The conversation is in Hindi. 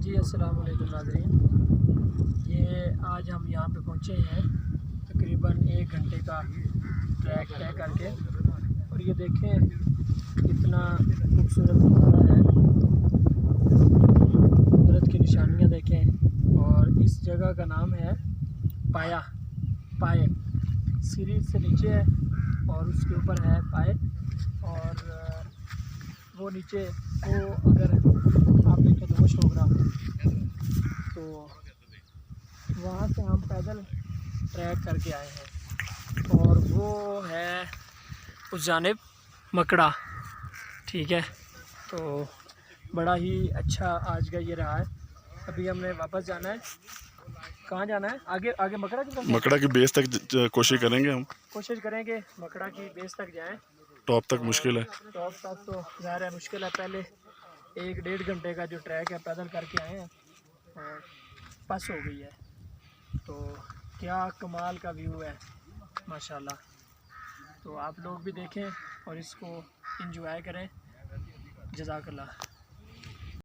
जी अस्सलाम वालेकुम नाज़रीन। ये आज हम यहाँ पे पहुँचे हैं तकरीबन 1 घंटे का ट्रैक तय करके, और ये देखें कितना खूबसूरत नज़ारा है, कुदरत की निशानियाँ देखें। और इस जगह का नाम है पाए। सीढ़ी से नीचे है और उसके ऊपर है पाए, और वो नीचे वो अगर आप देखें तो वो शोगरा, तो वहाँ से हम पैदल ट्रैक करके आए हैं, और वो है उस जानिब मकड़ा। ठीक है, तो बड़ा ही अच्छा आज का ये रहा है। अभी हमने वापस जाना है। कहाँ जाना है? आगे आगे मकड़ा की बेस तक कोशिश करेंगे हम। कोशिश करेंगे मकड़ा की बेस तक जाएं। टॉप तक मुश्किल है। टॉप तक तो ज़ाहिर है मुश्किल है। पहले 1-1.5 घंटे का जो ट्रैक है पैदल करके आए हैं और बस हो गई है। तो क्या कमाल का व्यू है माशाल्लाह। तो आप लोग भी देखें और इसको एंजॉय करें। जज़ाकल्लाह।